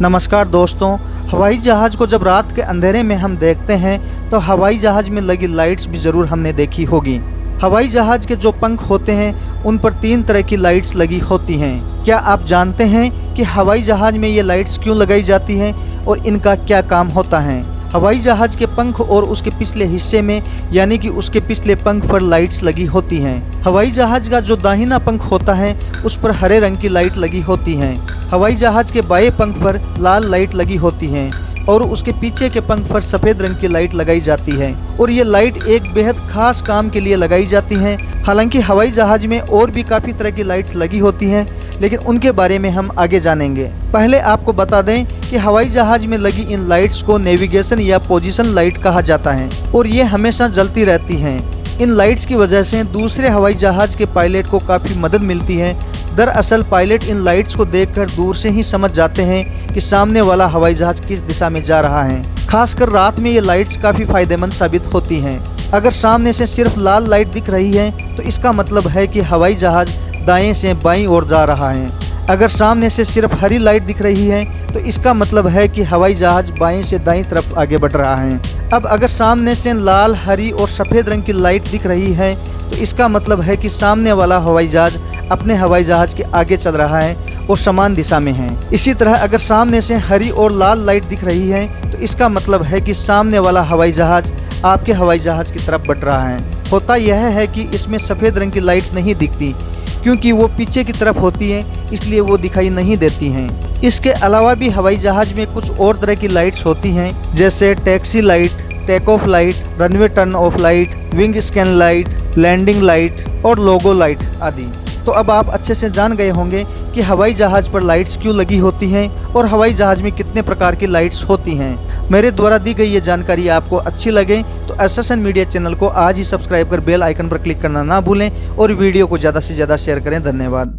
नमस्कार दोस्तों, हवाई जहाज़ को जब रात के अंधेरे में हम देखते हैं तो हवाई जहाज़ में लगी लाइट्स भी ज़रूर हमने देखी होगी। हवाई जहाज़ के जो पंख होते हैं उन पर 3 तरह की लाइट्स लगी होती हैं। क्या आप जानते हैं कि हवाई जहाज़ में ये लाइट्स क्यों लगाई जाती हैं और इनका क्या काम होता है? हवाई जहाज़ के पंख और उसके पिछले हिस्से में यानी कि उसके पिछले पंख पर लाइट्स लगी होती हैं। हवाई जहाज़ का जो दाहिना पंख होता है उस पर हरे रंग की लाइट लगी होती है। हवाई जहाज़ के बाएं पंख पर लाल लाइट लगी होती है और उसके पीछे के पंख पर सफ़ेद रंग की लाइट लगाई जाती है और ये लाइट एक बेहद खास काम के लिए लगाई जाती हैं। हालांकि हवाई जहाज़ में और भी काफ़ी तरह की लाइट्स लगी होती हैं, लेकिन उनके बारे में हम आगे जानेंगे। पहले आपको बता दें कि हवाई जहाज़ में लगी इन लाइट्स को नेविगेशन या पोजीशन लाइट कहा जाता है और ये हमेशा जलती रहती हैं। इन लाइट्स की वजह से दूसरे हवाई जहाज़ के पायलट को काफ़ी मदद मिलती है। दरअसल पायलट इन लाइट्स को देखकर दूर से ही समझ जाते हैं कि सामने वाला हवाई जहाज़ किस दिशा में जा रहा है। खासकर रात में ये लाइट्स काफ़ी फायदेमंद साबित होती हैं। अगर सामने से सिर्फ लाल लाइट दिख रही है तो इसका मतलब है कि हवाई जहाज़ दाएं से बाईं ओर जा रहा है। अगर सामने से सिर्फ हरी लाइट दिख रही है तो इसका मतलब है कि हवाई जहाज़ बाएं से दाईं तरफ आगे बढ़ रहा है। अब अगर सामने से लाल, हरी और सफ़ेद रंग की लाइट दिख रही है तो इसका मतलब है कि सामने वाला हवाई जहाज़ अपने हवाई जहाज़ के आगे चल रहा है और समान दिशा में है। इसी तरह अगर सामने से हरी और लाल लाइट दिख रही है तो इसका मतलब है कि सामने वाला हवाई जहाज़ आपके हवाई जहाज़ की तरफ बढ़ रहा है। होता यह है कि इसमें सफ़ेद रंग की लाइट नहीं दिखती क्योंकि वो पीछे की तरफ होती है, इसलिए वो दिखाई नहीं देती हैं। इसके अलावा भी हवाई जहाज़ में कुछ और तरह की लाइट्स होती हैं, जैसे taxi light, take off light, runway turn off light, wing scan light, landing light और लोगो लाइट आदि। तो अब आप अच्छे से जान गए होंगे कि हवाई जहाज़ पर लाइट्स क्यों लगी होती हैं और हवाई जहाज़ में कितने प्रकार की लाइट्स होती हैं। मेरे द्वारा दी गई ये जानकारी आपको अच्छी लगे तो एसएसएन मीडिया चैनल को आज ही सब्सक्राइब कर बेल आइकन पर क्लिक करना ना भूलें और वीडियो को ज़्यादा से ज़्यादा शेयर करें। धन्यवाद।